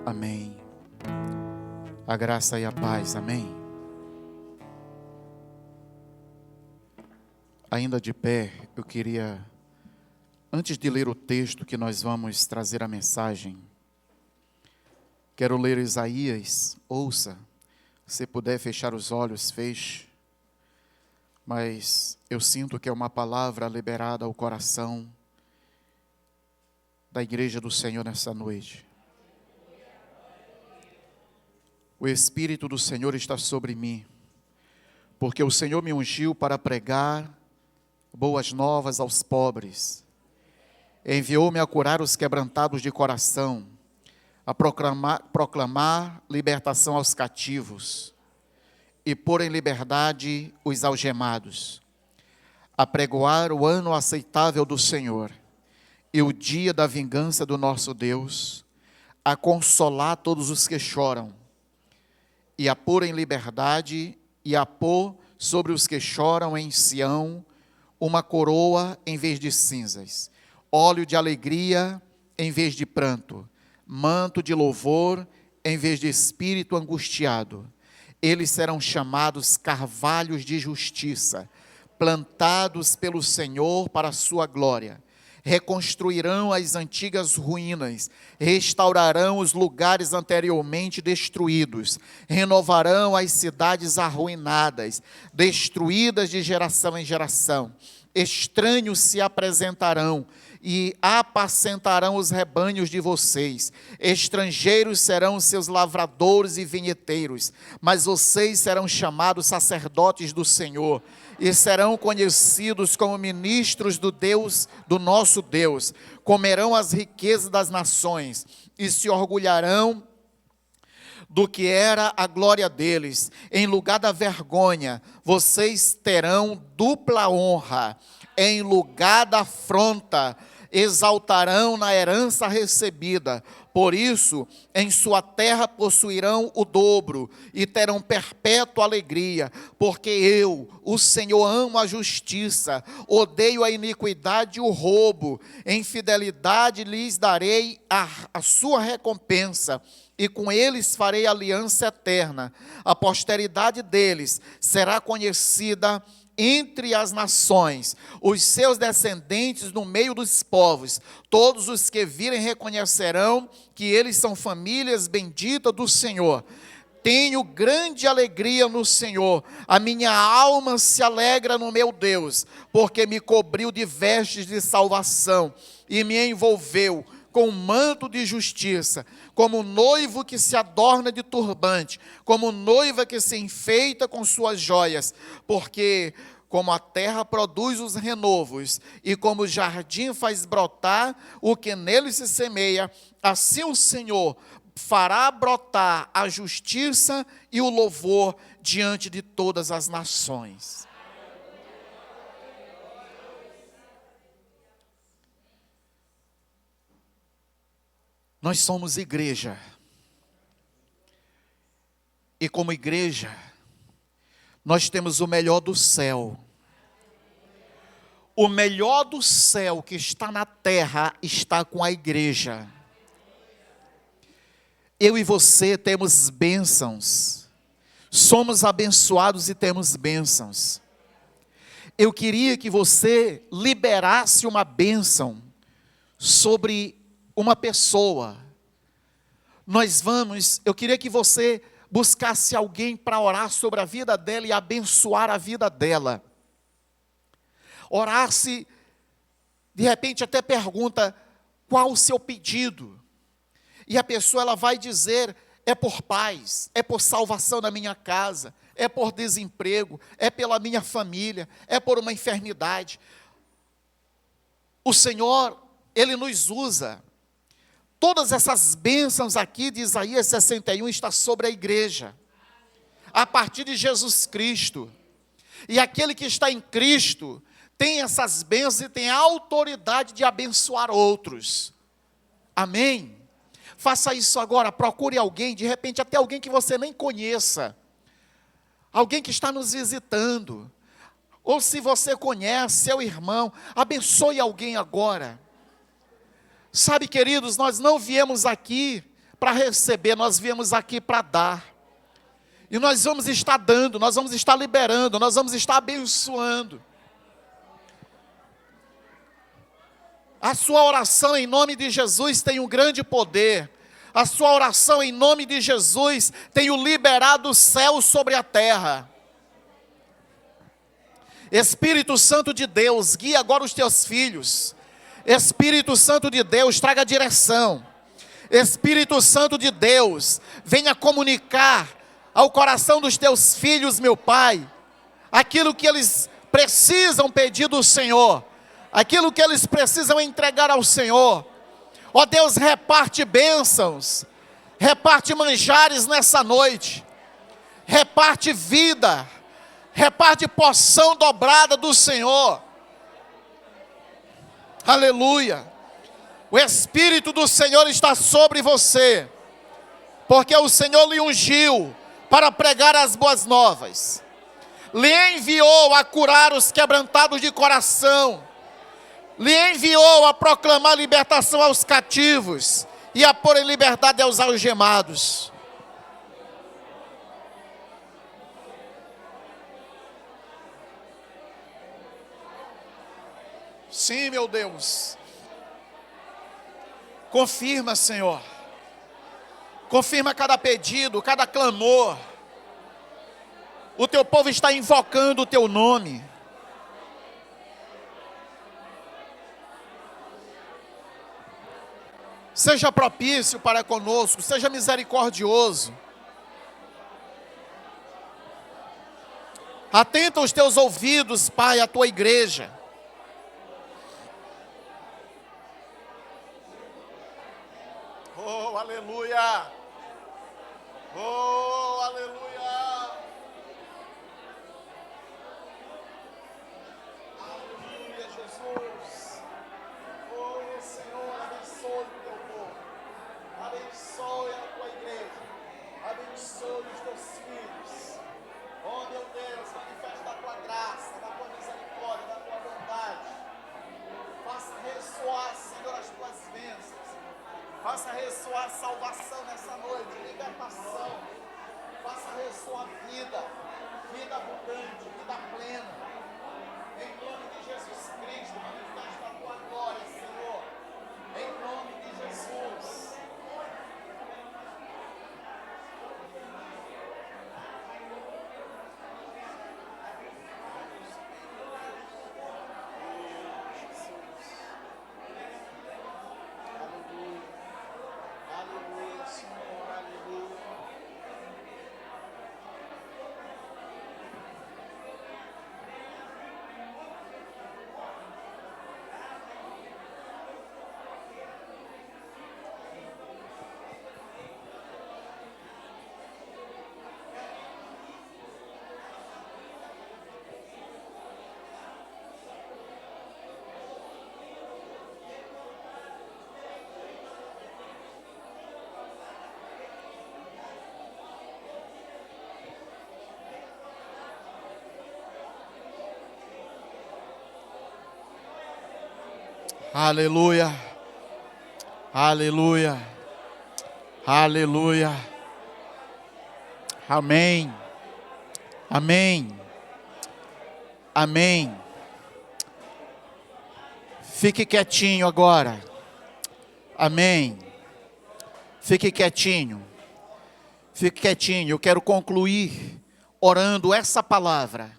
Amém. A graça e a paz, amém. Ainda de pé, eu queria, antes de ler o texto que nós vamos trazer a mensagem, quero ler Isaías, ouça, se puder fechar os olhos, feche, mas eu sinto que é uma palavra liberada ao coração da igreja do Senhor nessa noite. O Espírito do Senhor está sobre mim, porque o Senhor me ungiu para pregar boas novas aos pobres. Enviou-me a curar os quebrantados de coração, a proclamar libertação aos cativos e pôr em liberdade os algemados, a pregoar o ano aceitável do Senhor e o dia da vingança do nosso Deus, a consolar todos os que choram, e a pôr em liberdade, e a pôr sobre os que choram em Sião, uma coroa em vez de cinzas, óleo de alegria em vez de pranto, manto de louvor em vez de espírito angustiado. Eles serão chamados carvalhos de justiça, plantados pelo Senhor para a sua glória. Reconstruirão as antigas ruínas, restaurarão os lugares anteriormente destruídos, renovarão as cidades arruinadas, destruídas de geração em geração. Estranhos se apresentarão e apacentarão os rebanhos de vocês. Estrangeiros serão seus lavradores e vinheteiros, mas vocês serão chamados sacerdotes do Senhor e serão conhecidos como ministros do Deus, do nosso Deus. Comerão as riquezas das nações e se orgulharão do que era a glória deles. Em lugar da vergonha, vocês terão dupla honra. Em lugar da afronta, exaltarão na herança recebida. Por isso, em sua terra possuirão o dobro e terão perpétua alegria, porque eu, o Senhor, amo a justiça, odeio a iniquidade e o roubo. Em fidelidade lhes darei a sua recompensa, e com eles farei aliança eterna. A posteridade deles será conhecida entre as nações, os seus descendentes no meio dos povos. Todos os que virem reconhecerão que eles são famílias benditas do Senhor. Tenho grande alegria no Senhor, a minha alma se alegra no meu Deus, porque me cobriu de vestes de salvação e me envolveu com um manto de justiça, como noivo que se adorna de turbante, como noiva que se enfeita com suas joias, porque como a terra produz os renovos, e como o jardim faz brotar o que nele se semeia, assim o Senhor fará brotar a justiça e o louvor diante de todas as nações. Nós somos igreja, e como igreja, nós temos o melhor do céu. O melhor do céu que está na terra está com a igreja. Eu e você temos bênçãos, somos abençoados e temos bênçãos. Eu queria que você liberasse uma bênção sobre uma pessoa. Eu queria que você buscasse alguém para orar sobre a vida dela e abençoar a vida dela. Orasse, de repente até pergunta, qual o seu pedido? E a pessoa ela vai dizer, é por paz, é por salvação na minha casa, é por desemprego, é pela minha família, é por uma enfermidade. O Senhor, Ele nos usa. Todas essas bênçãos aqui de Isaías 61 está sobre a igreja, a partir de Jesus Cristo. E aquele que está em Cristo tem essas bênçãos e tem a autoridade de abençoar outros. Amém? Faça isso agora, procure alguém, de repente até alguém que você nem conheça, alguém que está nos visitando, ou se você conhece, seu irmão, abençoe alguém agora. Sabe, queridos, nós não viemos aqui para receber, nós viemos aqui para dar. E nós vamos estar dando, nós vamos estar liberando, nós vamos estar abençoando. A sua oração em nome de Jesus tem um grande poder. A sua oração em nome de Jesus tem o liberado o céu sobre a terra. Espírito Santo de Deus, guia agora os teus filhos. Espírito Santo de Deus, traga direção. Espírito Santo de Deus, venha comunicar ao coração dos teus filhos, meu Pai, aquilo que eles precisam pedir do Senhor, aquilo que eles precisam entregar ao Senhor. Ó Deus, reparte bênçãos, reparte manjares nessa noite, reparte vida, reparte porção dobrada do Senhor. Aleluia. O Espírito do Senhor está sobre você, porque o Senhor lhe ungiu para pregar as boas novas, lhe enviou a curar os quebrantados de coração, lhe enviou a proclamar libertação aos cativos e a pôr em liberdade aos algemados. Sim, meu Deus. Confirma, Senhor. Confirma cada pedido, cada clamor. O teu povo está invocando o teu nome. Seja propício para conosco, seja misericordioso. Atenta os teus ouvidos, Pai, à tua igreja. Oh, aleluia! Oh, aleluia! Aleluia, Jesus! Oh, Senhor, abençoe o teu povo. Abençoe a tua igreja. Abençoe os teus filhos. Oh, meu Deus, manifesta a tua graça, da tua misericórdia, da tua bondade. Faça ressoar, Senhor, as tuas bênçãos. Faça ressoar salvação nessa noite, libertação. Faça ressoar vida, vida abundante, vida plena. Em nome de Jesus Cristo, manifesta a tua glória, Senhor. Em nome de Jesus. Aleluia, Senhor, aleluia. Aleluia, aleluia, aleluia, amém, amém, amém. Fique quietinho agora, amém, fique quietinho, fique quietinho. Eu quero concluir orando essa palavra,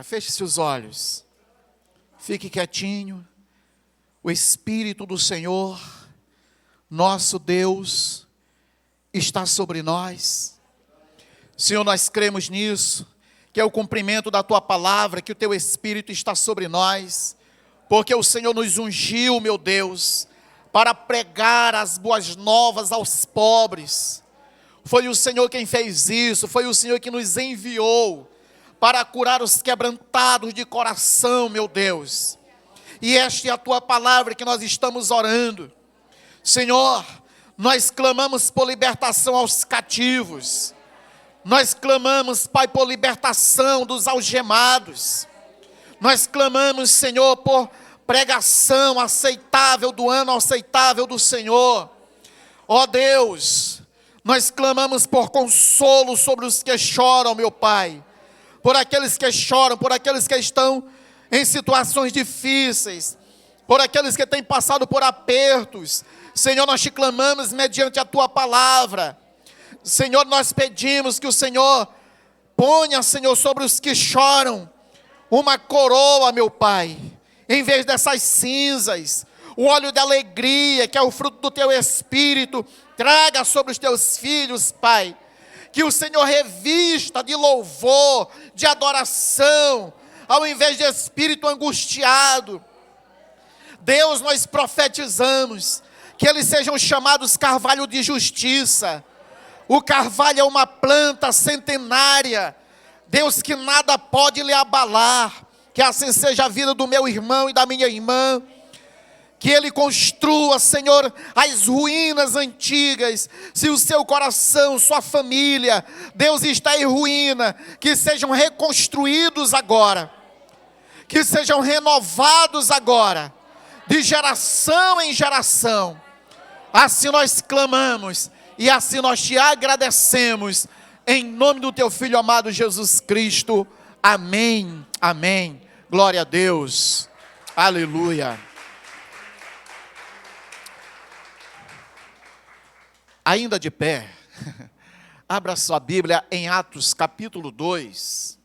feche seus olhos. Fique quietinho. O Espírito do Senhor, nosso Deus, está sobre nós. Senhor, nós cremos nisso, que é o cumprimento da Tua palavra, que o Teu Espírito está sobre nós, porque o Senhor nos ungiu, meu Deus, para pregar as boas novas aos pobres. Foi o Senhor quem fez isso, foi o Senhor que nos enviou para curar os quebrantados de coração, meu Deus. E esta é a Tua palavra que nós estamos orando. Senhor, nós clamamos por libertação aos cativos. Nós clamamos, Pai, por libertação dos algemados. Nós clamamos, Senhor, por pregação aceitável do ano aceitável do Senhor. Ó Deus, nós clamamos por consolo sobre os que choram, meu Pai, por aqueles que choram, por aqueles que estão em situações difíceis, por aqueles que têm passado por apertos. Senhor, nós te clamamos mediante a Tua palavra. Senhor, nós pedimos que o Senhor ponha, Senhor, sobre os que choram, uma coroa, meu Pai, em vez dessas cinzas, o óleo da alegria, que é o fruto do Teu Espírito, traga sobre os Teus filhos, Pai, que o Senhor revista de louvor, de adoração, ao invés de espírito angustiado. Deus, nós profetizamos, que eles sejam chamados carvalho de justiça. O carvalho é uma planta centenária, Deus, que nada pode lhe abalar. Que assim seja a vida do meu irmão e da minha irmã, que ele construa, Senhor, as ruínas antigas. Se o seu coração, sua família, Deus, está em ruína, que sejam reconstruídos agora, que sejam renovados agora, de geração em geração. Assim nós clamamos e assim nós te agradecemos, em nome do teu Filho amado Jesus Cristo. Amém, amém. Glória a Deus, aleluia. Ainda de pé, abra sua Bíblia em Atos capítulo 2.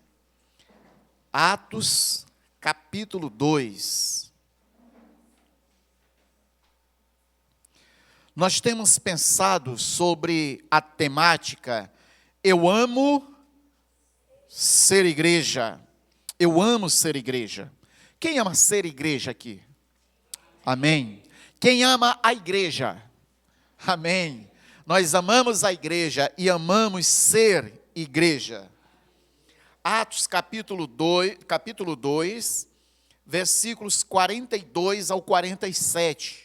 Atos capítulo 2. Nós temos pensado sobre a temática Eu amo ser igreja. Eu amo ser igreja. Quem ama ser igreja aqui? Amém. Quem ama a igreja? Amém. Nós amamos a igreja e amamos ser igreja. Atos capítulo 2, versículos 42 ao 47.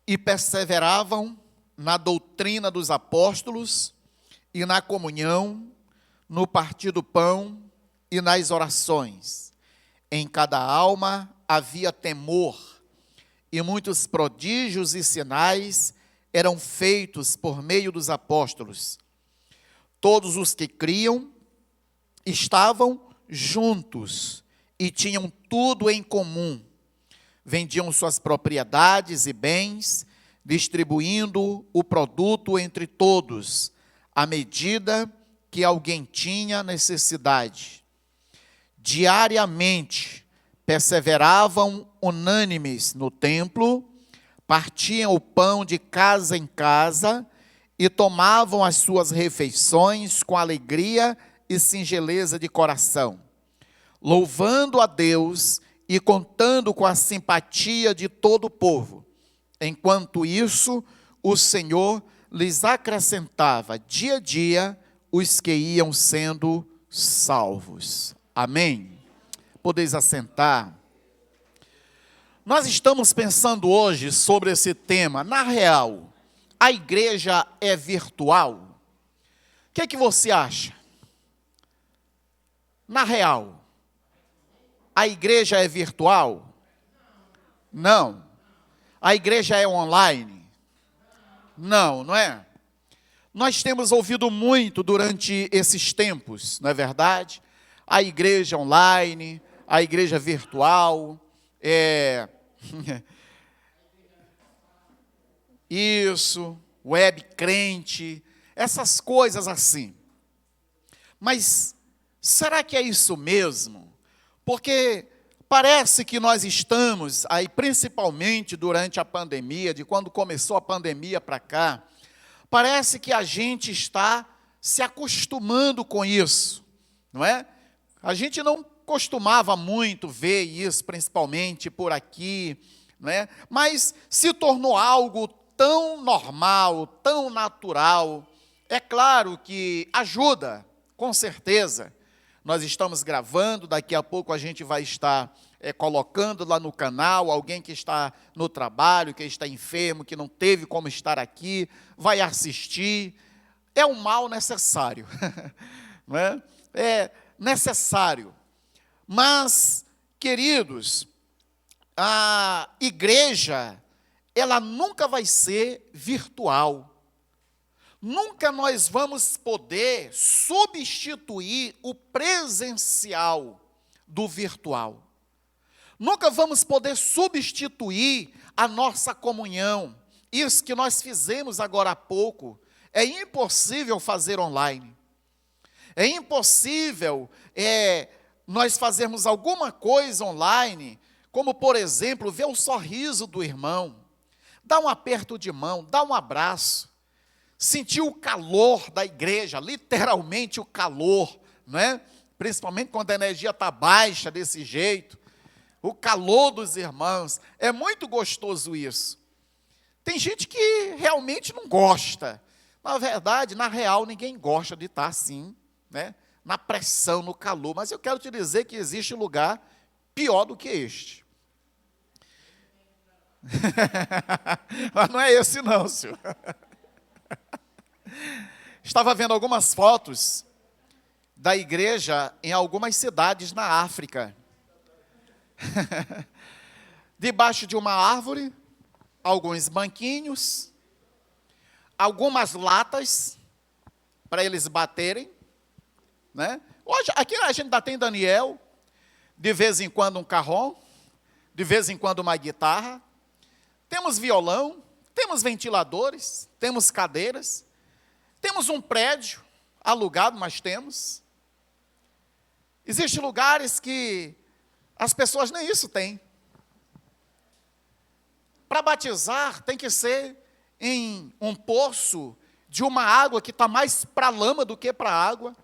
E perseveravam na doutrina dos apóstolos e na comunhão, no partir do pão e nas orações. Em cada alma havia temor, e muitos prodígios e sinais eram feitos por meio dos apóstolos. Todos os que criam estavam juntos e tinham tudo em comum. Vendiam suas propriedades e bens, distribuindo o produto entre todos, à medida que alguém tinha necessidade. Diariamente perseveravam unânimes no templo, partiam o pão de casa em casa e tomavam as suas refeições com alegria e singeleza de coração, louvando a Deus e contando com a simpatia de todo o povo. Enquanto isso, o Senhor lhes acrescentava dia a dia os que iam sendo salvos. Amém. Podeis assentar. Nós estamos pensando hoje sobre esse tema. Na real, a igreja é virtual? O que você acha? Na real, a igreja é virtual? Não. A igreja é online? Não, não é? Nós temos ouvido muito durante esses tempos, não é verdade? A igreja online, a igreja virtual, isso, web crente, essas coisas assim. Mas será que é isso mesmo? Porque parece que nós estamos aí, principalmente durante a pandemia, de quando começou a pandemia para cá, parece que a gente está se acostumando com isso, não é? A gente não costumava muito ver isso, principalmente por aqui, não é? Mas se tornou algo tão normal, tão natural. É claro que ajuda, com certeza. Nós estamos gravando, daqui a pouco a gente vai estar colocando lá no canal, alguém que está no trabalho, que está enfermo, que não teve como estar aqui, vai assistir. é um mal necessário, não é? É necessário. Mas, queridos, a igreja, ela nunca vai ser virtual. Nunca nós vamos poder substituir o presencial do virtual. Nunca vamos poder substituir a nossa comunhão. Isso que nós fizemos agora há pouco, é impossível fazer online. É impossível nós fazermos alguma coisa online, como, por exemplo, ver o sorriso do irmão, dar um aperto de mão, dar um abraço, sentir o calor da igreja, literalmente o calor, não é? Principalmente quando a energia está baixa desse jeito, o calor dos irmãos, é muito gostoso isso. Tem gente que realmente não gosta. Na verdade, na real, ninguém gosta de estar assim, né? Na pressão, no calor. Mas eu quero te dizer que existe lugar pior do que este. Mas não é esse não, senhor. Estava vendo algumas fotos da igreja em algumas cidades na África. Debaixo de uma árvore, alguns banquinhos, algumas latas para eles baterem, né? Hoje, aqui a gente ainda tem Daniel, de vez em quando um carrom, de vez em quando uma guitarra, temos violão, temos ventiladores, temos cadeiras, temos um prédio alugado, mas temos. Existem lugares que as pessoas nem isso têm. Para batizar, tem que ser em um poço de uma água que está mais para a lama do que para a água.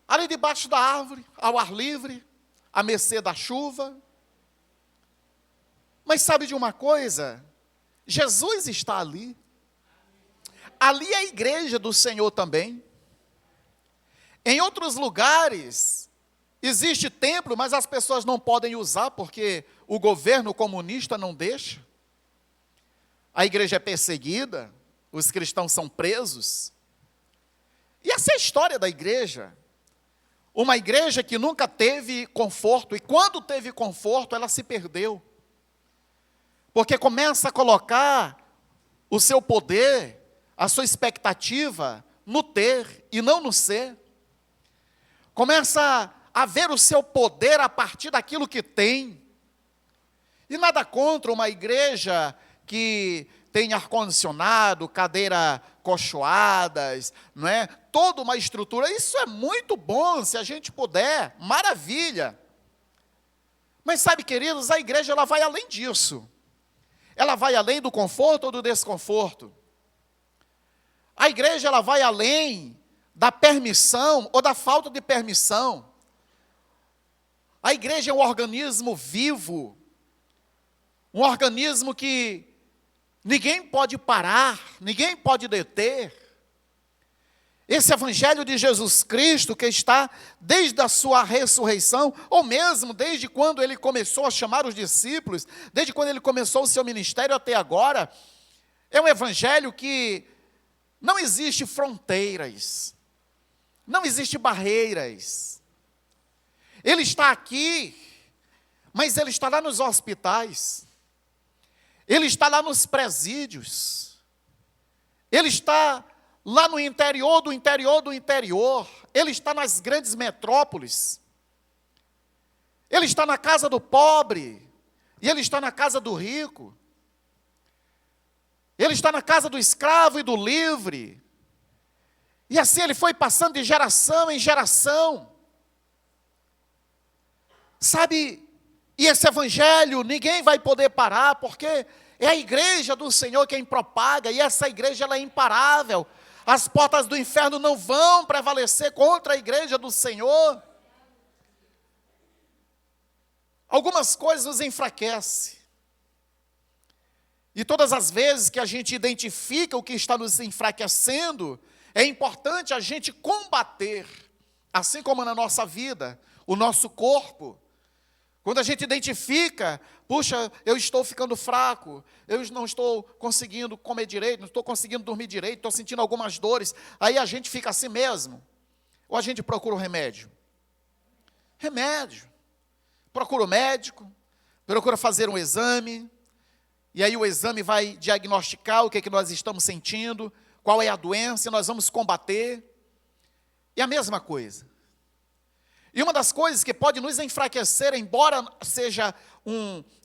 Ali debaixo da árvore, ao ar livre, à mercê da chuva. Mas sabe de uma coisa? Jesus está ali. Ali é a igreja do Senhor também. Em outros lugares, existe templo, mas as pessoas não podem usar porque o governo comunista não deixa. A igreja é perseguida, os cristãos são presos. E essa é a história da igreja. Uma igreja que nunca teve conforto, e quando teve conforto, ela se perdeu. Porque começa a colocar o seu poder, a sua expectativa no ter e não no ser. Começa a ver o seu poder a partir daquilo que tem. E nada contra uma igreja que tem ar-condicionado, cadeira cochoadas, não é? Toda uma estrutura. Isso é muito bom, se a gente puder, maravilha. Mas sabe, queridos, a igreja ela vai além disso. Ela vai além do conforto ou do desconforto. A igreja ela vai além da permissão ou da falta de permissão. A igreja é um organismo vivo, um organismo que ninguém pode parar, ninguém pode deter. Esse evangelho de Jesus Cristo que está desde a sua ressurreição, ou mesmo desde quando ele começou a chamar os discípulos, desde quando ele começou o seu ministério até agora, é um evangelho que não existe fronteiras, não existe barreiras. Ele está aqui, mas ele está lá nos hospitais, ele está lá nos presídios, ele está lá no interior do interior do interior, ele está nas grandes metrópoles, ele está na casa do pobre, e ele está na casa do rico, ele está na casa do escravo e do livre, e assim ele foi passando de geração em geração. Sabe, e esse evangelho ninguém vai poder parar, porque é a igreja do Senhor quem propaga, e essa igreja ela é imparável. As portas do inferno não vão prevalecer contra a igreja do Senhor. Algumas coisas nos enfraquecem. E todas as vezes que a gente identifica o que está nos enfraquecendo, é importante a gente combater, assim como na nossa vida, o nosso corpo, Quando a gente identifica, puxa, eu estou ficando fraco, eu não estou conseguindo comer direito, não estou conseguindo dormir direito, estou sentindo algumas dores, aí a gente fica assim mesmo. Ou a gente procura um remédio? Remédio. Procura o médico, procura fazer um exame, e aí o exame vai diagnosticar o que é que nós estamos sentindo, qual é a doença, e nós vamos combater. E a mesma coisa. E uma das coisas que pode nos enfraquecer, embora seja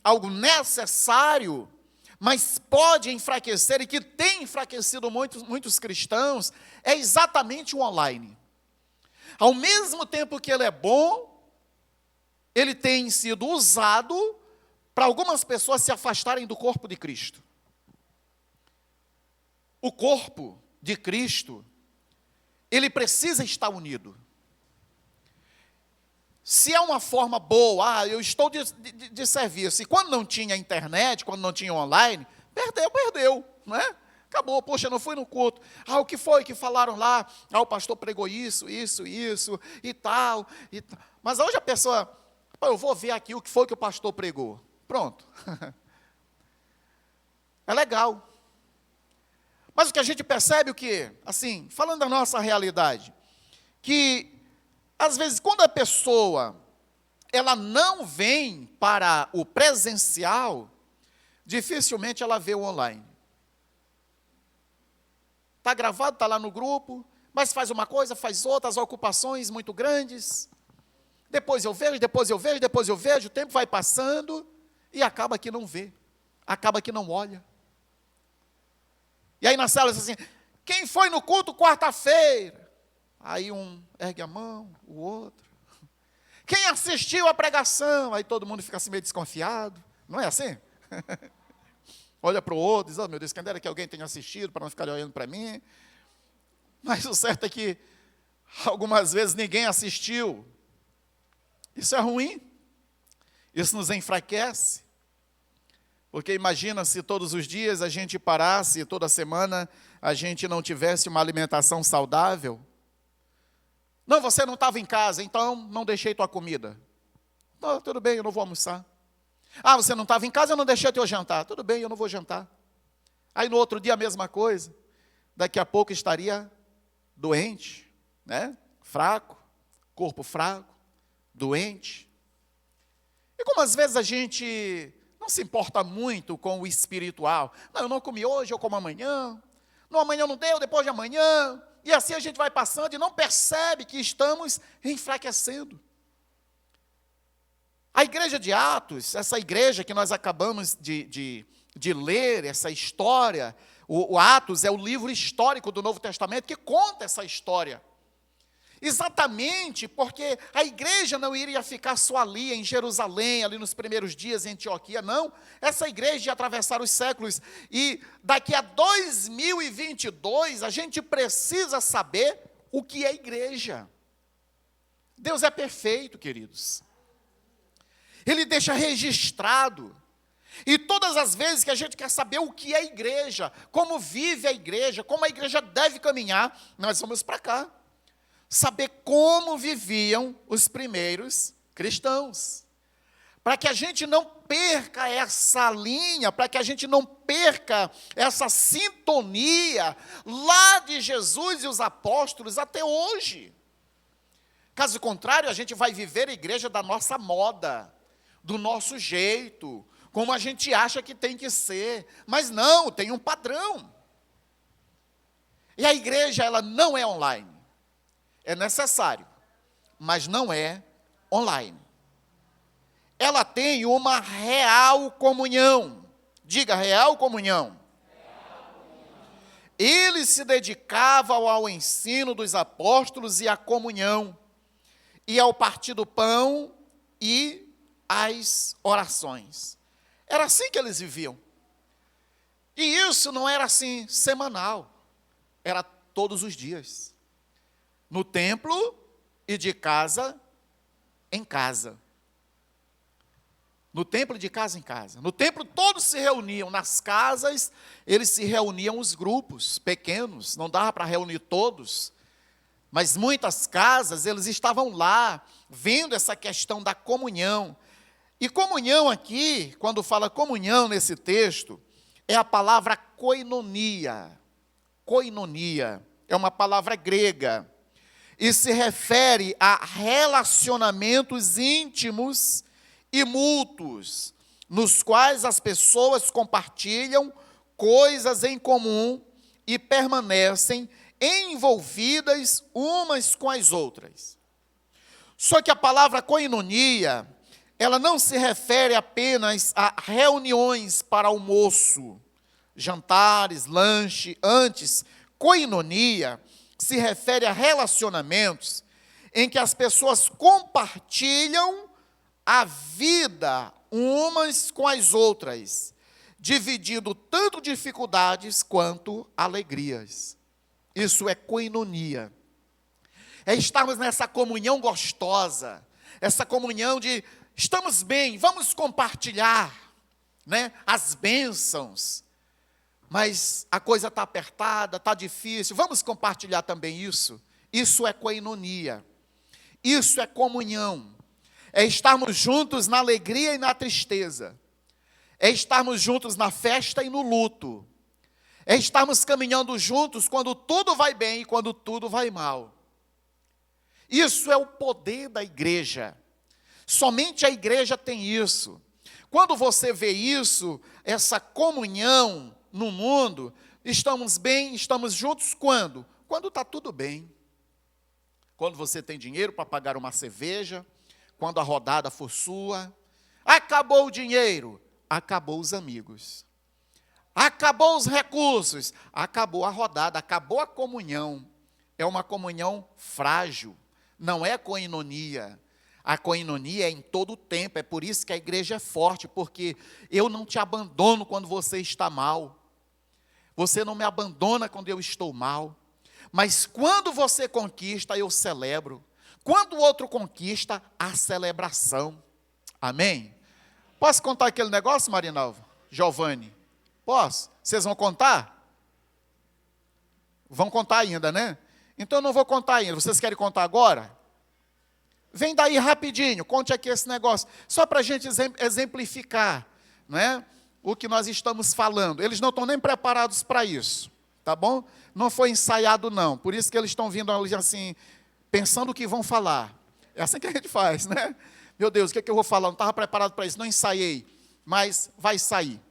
algo necessário, mas pode enfraquecer e que tem enfraquecido muitos cristãos, é exatamente o online. Ao mesmo tempo que ele é bom, ele tem sido usado para algumas pessoas se afastarem do corpo de Cristo. O corpo de Cristo, ele precisa estar unido. Se é uma forma boa, eu estou de serviço, e quando não tinha internet, quando não tinha online, perdeu, não é? Acabou, poxa, não fui no culto. O que foi que falaram lá? O pastor pregou isso, e tal. Mas hoje a pessoa, eu vou ver aqui o que foi que o pastor pregou. Pronto. É legal. Mas o que a gente percebe, o que? Assim, falando da nossa realidade, que às vezes, quando a pessoa, ela não vem para o presencial, dificilmente ela vê o online. Está gravado, está lá no grupo, mas faz uma coisa, faz outra, as ocupações muito grandes. Depois eu vejo, o tempo vai passando e acaba que não vê, acaba que não olha. E aí na célula diz assim, quem foi no culto quarta-feira? Aí um ergue a mão, o outro. Quem assistiu a pregação? Aí todo mundo fica assim meio desconfiado. Não é assim? Olha para o outro, diz, meu Deus, quem dera que alguém tenha assistido, para não ficar olhando para mim. Mas o certo é que algumas vezes ninguém assistiu. Isso é ruim. Isso nos enfraquece. Porque imagina se todos os dias a gente parasse, toda semana a gente não tivesse uma alimentação saudável. Não, você não estava em casa, então não deixei tua comida. Não, tudo bem, eu não vou almoçar. Você não estava em casa, eu não deixei teu jantar. Tudo bem, eu não vou jantar. Aí no outro dia a mesma coisa. Daqui a pouco estaria doente, né? Fraco, corpo fraco, doente. E como às vezes a gente não se importa muito com o espiritual. Não, eu não comi hoje, eu como amanhã. Não, amanhã não deu, depois de amanhã. E assim a gente vai passando e não percebe que estamos enfraquecendo. A igreja de Atos, essa igreja que nós acabamos de ler, essa história, o Atos é o livro histórico do Novo Testamento que conta essa história. Exatamente porque a igreja não iria ficar só ali em Jerusalém, ali nos primeiros dias em Antioquia, não. Essa igreja ia atravessar os séculos e daqui a 2022 a gente precisa saber o que é igreja. Deus é perfeito, queridos. Ele deixa registrado. E todas as vezes que a gente quer saber o que é igreja, como vive a igreja, como a igreja deve caminhar, nós vamos para cá. Saber como viviam os primeiros cristãos. Para que a gente não perca essa linha, para que a gente não perca essa sintonia lá de Jesus e os apóstolos até hoje. Caso contrário, a gente vai viver a igreja da nossa moda, do nosso jeito, como a gente acha que tem que ser. Mas não, tem um padrão. E a igreja, ela não é online. É necessário, mas não é online. Ela tem uma real comunhão. Diga, real comunhão. Eles se dedicavam ao ensino dos apóstolos e à comunhão, e ao partir do pão e às orações. Era assim que eles viviam. E isso não era assim semanal, era todos os dias. No templo e de casa em casa. No templo, de casa em casa. No templo todos se reuniam, nas casas eles se reuniam os grupos pequenos, não dava para reunir todos, mas muitas casas eles estavam lá, vendo essa questão da comunhão. E comunhão aqui, quando fala comunhão nesse texto, é a palavra koinonia. Koinonia é uma palavra grega e se refere a relacionamentos íntimos e mútuos, nos quais as pessoas compartilham coisas em comum e permanecem envolvidas umas com as outras. Só que a palavra koinonia, ela não se refere apenas a reuniões para almoço, jantares, lanche. Antes, koinonia se refere a relacionamentos em que as pessoas compartilham a vida umas com as outras, dividindo tanto dificuldades quanto alegrias. Isso é koinonia. É estarmos nessa comunhão gostosa, essa comunhão de estamos bem, vamos compartilhar, né, as bênçãos, mas a coisa está apertada, está difícil, vamos compartilhar também isso. Isso é koinonia, isso é comunhão, é estarmos juntos na alegria e na tristeza, é estarmos juntos na festa e no luto, é estarmos caminhando juntos quando tudo vai bem e quando tudo vai mal. Isso é o poder da igreja. Somente a igreja tem isso. Quando você vê isso, essa comunhão no mundo, estamos bem, estamos juntos quando? Quando está tudo bem. Quando você tem dinheiro para pagar uma cerveja, quando a rodada for sua. Acabou o dinheiro, acabou os amigos. Acabou os recursos, acabou a rodada, acabou a comunhão. É uma comunhão frágil, não é koinonia. A koinonia é em todo o tempo, é por isso que a igreja é forte, porque eu não te abandono quando você está mal. Você não me abandona quando eu estou mal. Mas quando você conquista, eu celebro. Quando o outro conquista, há celebração. Amém? Posso contar aquele negócio, Marinalva? Giovanni? Posso? Vocês vão contar? Vão contar ainda, né? Então eu não vou contar ainda. Vocês querem contar agora? Vem daí rapidinho, conte aqui esse negócio. Só para a gente exemplificar, não é? O que nós estamos falando. Eles não estão nem preparados para isso, tá bom? Não foi ensaiado não. Por isso que eles estão vindo ali assim, pensando o que vão falar. É assim que a gente faz, né? Meu Deus, o que é que eu vou falar? Não estava preparado para isso, não ensaiei. Mas vai sair.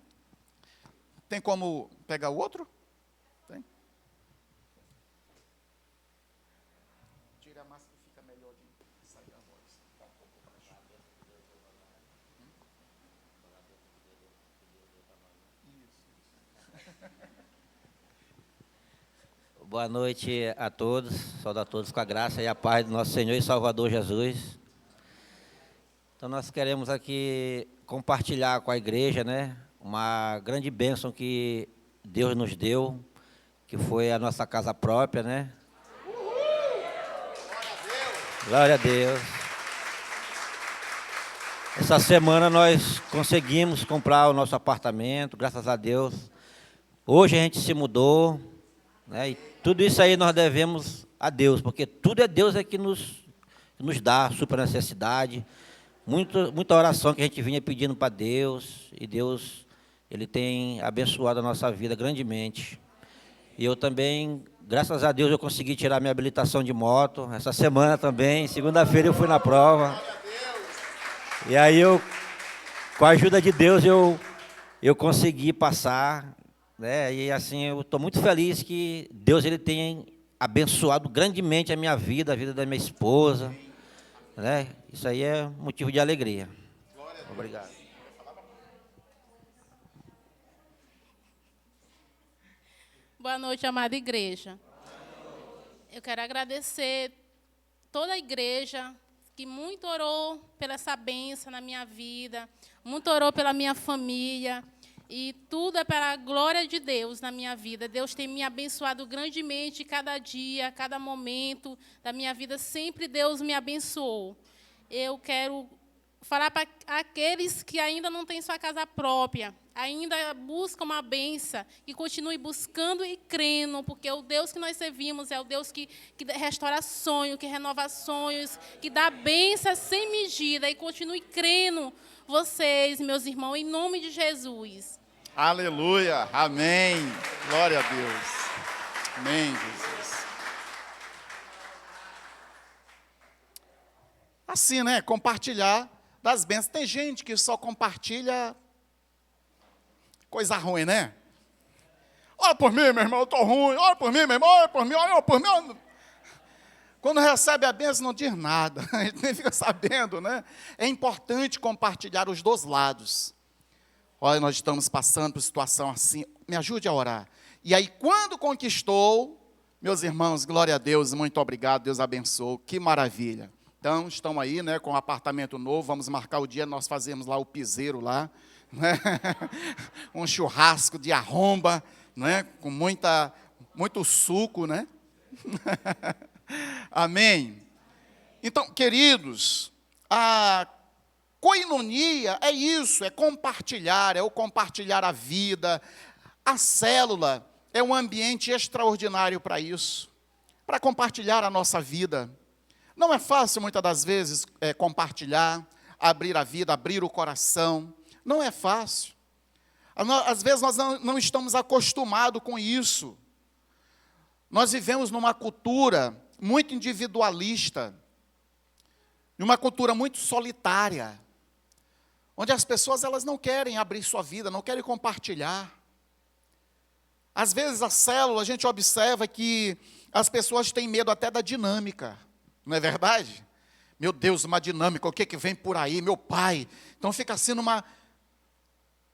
Tem como pegar o outro? Tem? Tira a máscara que fica melhor de sair a voz. Boa noite a todos, saúdo a todos com a graça e a paz do nosso Senhor e Salvador Jesus. Então nós queremos aqui compartilhar com a igreja, né, uma grande bênção que Deus nos deu, que foi a nossa casa própria, né? Glória a Deus. Essa semana nós conseguimos comprar o nosso apartamento, graças a Deus. Hoje a gente se mudou, né? E tudo isso aí nós devemos a Deus, porque tudo é Deus que nos dá, supra necessidade. Muita oração que a gente vinha pedindo para Deus, e Deus, Ele tem abençoado a nossa vida grandemente. E eu também, graças a Deus, eu consegui tirar minha habilitação de moto. Essa semana também, segunda-feira eu fui na prova. E aí com a ajuda de Deus, eu consegui passar, né? E assim, eu estou muito feliz que Deus ele tem abençoado grandemente a minha vida, a vida da minha esposa, né? Isso aí é motivo de alegria. Obrigado. Boa noite, amada igreja. Eu quero agradecer toda a igreja que muito orou pela essa bênção na minha vida, muito orou pela minha família, e tudo é para a glória de Deus na minha vida. Deus tem me abençoado grandemente cada dia, cada momento da minha vida, sempre Deus me abençoou. Eu quero falar para aqueles que ainda não têm sua casa própria, ainda buscam uma bênção, que continue buscando e crendo, porque o Deus que nós servimos é o Deus que restaura sonhos, que renova sonhos, que dá bênção sem medida, e continue crendo, vocês, meus irmãos, em nome de Jesus. Aleluia, amém, glória a Deus, amém, Jesus. Assim, né, compartilhar das bênçãos. Tem gente que só compartilha coisa ruim, né? Olha por mim, meu irmão, eu estou ruim. Olha por mim, meu irmão, olha por mim, olha por mim. Quando recebe a bênção, não diz nada. A gente nem fica sabendo, né? É importante compartilhar os dois lados. Olha, nós estamos passando por situação assim. Me ajude a orar. E aí, quando conquistou, meus irmãos, glória a Deus, muito obrigado, Deus abençoe. Que maravilha. Então, estão aí, né, com um apartamento novo, vamos marcar o dia, nós fazemos lá o piseiro lá, né? Um churrasco de arromba, né, com muito suco, né? Amém. Então, queridos, a coinonia é isso, é compartilhar, é o compartilhar a vida. A célula é um ambiente extraordinário para isso, para compartilhar a nossa vida. Não é fácil, muitas das vezes, compartilhar, abrir a vida, abrir o coração. Não é fácil. Às vezes nós não estamos acostumados com isso. Nós vivemos numa cultura muito individualista, numa cultura muito solitária, onde as pessoas elas não querem abrir sua vida, não querem compartilhar. Às vezes a célula, a gente observa que as pessoas têm medo até da dinâmica. Não é verdade? Meu Deus, uma dinâmica, o que vem por aí, meu pai? Então fica assim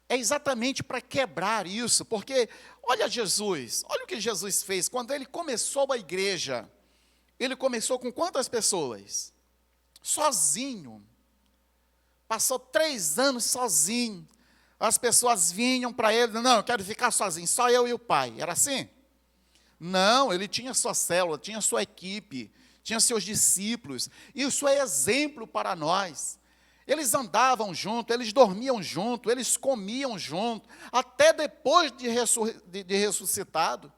É exatamente para quebrar isso, porque olha Jesus, olha o que Jesus fez. Quando ele começou a igreja, ele começou com quantas pessoas? Sozinho. Passou 3 anos sozinho. As pessoas vinham para ele, não, eu quero ficar sozinho, só eu e o pai. Era assim? Não, ele tinha sua célula, tinha sua equipe, tinha seus discípulos. Isso é exemplo para nós. Eles andavam junto, eles dormiam junto, eles comiam junto, até depois de ressuscitado.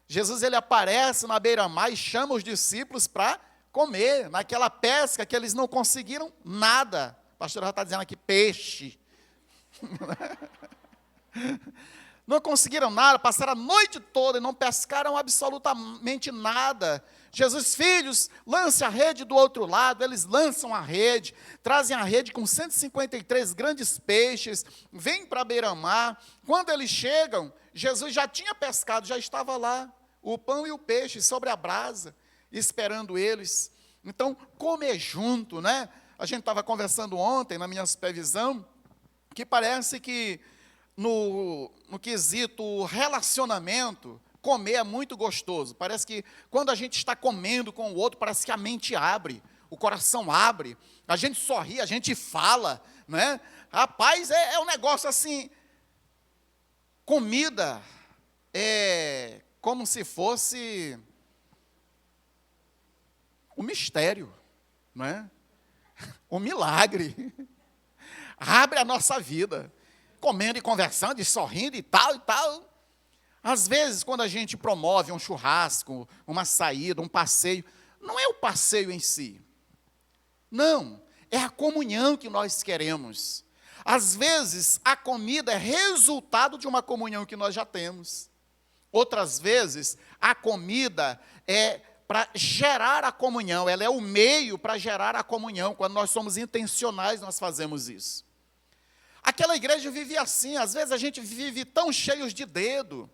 Jesus ele aparece na beira-mar e chama os discípulos para comer, naquela pesca que eles não conseguiram nada. A pastora já está dizendo aqui, peixe. Não conseguiram nada, passaram a noite toda e não pescaram absolutamente nada. Jesus, filhos, lance a rede do outro lado. Eles lançam a rede, trazem a rede com 153 grandes peixes, vêm para a beira-mar. Quando eles chegam, Jesus já tinha pescado, já estava lá, o pão e o peixe sobre a brasa, esperando eles. Então, comer junto, né? A gente estava conversando ontem, na minha supervisão, que parece que no quesito relacionamento, comer é muito gostoso. Parece que quando a gente está comendo com o outro, parece que a mente abre, o coração abre, a gente sorri, a gente fala, né? Rapaz, é um negócio assim, comida é como se fosse um mistério, não é? Um milagre. Abre a nossa vida. Comendo e conversando e sorrindo e tal e tal. Às vezes, quando a gente promove um churrasco, uma saída, um passeio, não é o passeio em si. Não, é a comunhão que nós queremos. Às vezes, a comida é resultado de uma comunhão que nós já temos. Outras vezes, a comida é para gerar a comunhão, ela é o meio para gerar a comunhão. Quando nós somos intencionais, nós fazemos isso. Aquela igreja vivia assim, às vezes a gente vive tão cheios de dedo,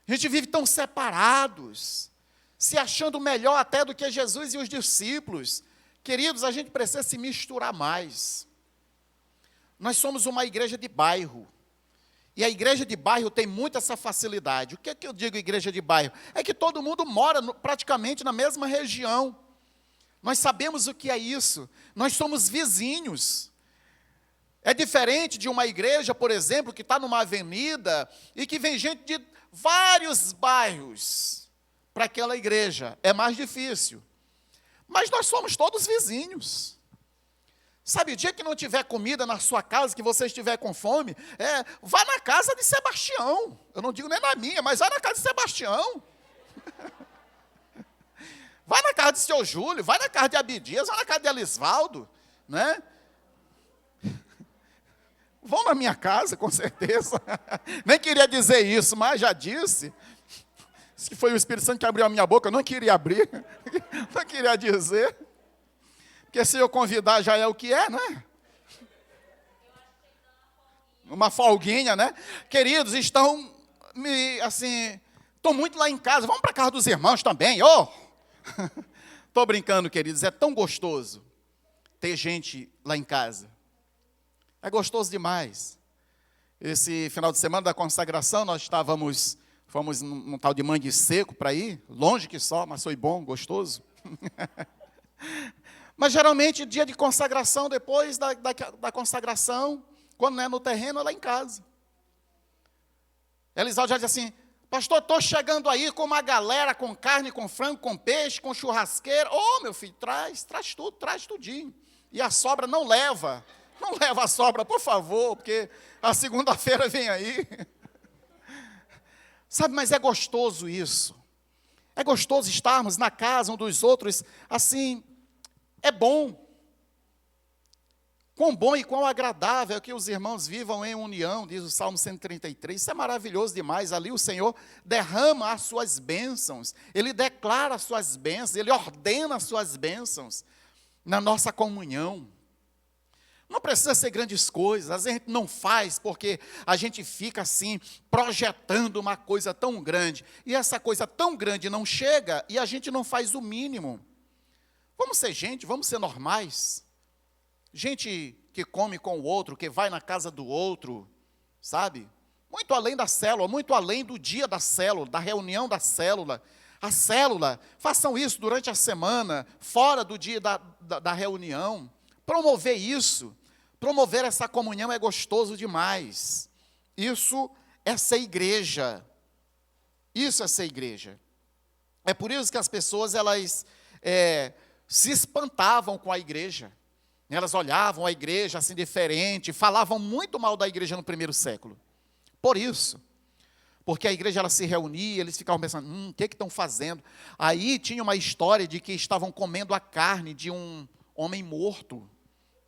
a gente vive tão separados, se achando melhor até do que Jesus e os discípulos. Queridos, a gente precisa se misturar mais. Nós somos uma igreja de bairro, e a igreja de bairro tem muito essa facilidade. O que é que eu digo igreja de bairro? É que todo mundo mora praticamente na mesma região. Nós sabemos o que é isso, nós somos vizinhos. É diferente de uma igreja, por exemplo, que está numa avenida e que vem gente de vários bairros para aquela igreja. É mais difícil. Mas nós somos todos vizinhos. Sabe, o dia que não tiver comida na sua casa, que você estiver com fome, vá na casa de Sebastião. Eu não digo nem na minha, mas vá na casa de Sebastião. Vai na casa de seu Júlio, vai na casa de Abidias, vai na casa de Elisvaldo, né? Vão na minha casa, com certeza. Nem queria dizer isso, mas já disse. Se foi o Espírito Santo que abriu a minha boca, eu não queria abrir. Não queria dizer. Porque se eu convidar já é o que é, né? Uma folguinha, né? Queridos, estão muito lá em casa. Vamos para a casa dos irmãos também, Estou brincando, queridos. É tão gostoso ter gente lá em casa. É gostoso demais. Esse final de semana da consagração, nós fomos num tal de Mangue Seco para ir, longe que só, mas foi bom, gostoso. Mas geralmente, dia de consagração, depois da consagração, quando não é no terreno, é lá em casa. Elisvaldo já diz assim: pastor, estou chegando aí com uma galera, com carne, com frango, com peixe, com churrasqueira. Meu filho, traz tudo, traz tudinho. E a sobra não leva a sobra, por favor, porque a segunda-feira vem aí. Sabe, mas é gostoso isso. É gostoso estarmos na casa um dos outros, assim, é bom. Quão bom e quão agradável é que os irmãos vivam em união, diz o Salmo 133. Isso é maravilhoso demais. Ali o Senhor derrama as suas bênçãos. Ele declara as suas bênçãos. Ele ordena as suas bênçãos na nossa comunhão. Não precisa ser grandes coisas. A gente não faz porque a gente fica assim, projetando uma coisa tão grande. E essa coisa tão grande não chega e a gente não faz o mínimo. Vamos ser gente, vamos ser normais. Gente que come com o outro, que vai na casa do outro, sabe? Muito além da célula, muito além do dia da célula, da reunião da célula. A célula, façam isso durante a semana, fora do dia da reunião. Promover isso, promover essa comunhão é gostoso demais. Isso é ser igreja. Isso é ser igreja. É por isso que as pessoas, elas se espantavam com a igreja. Elas olhavam a igreja assim diferente, falavam muito mal da igreja no primeiro século. Por isso. Porque a igreja ela se reunia, eles ficavam pensando, o que estão fazendo? Aí tinha uma história de que estavam comendo a carne de um homem morto.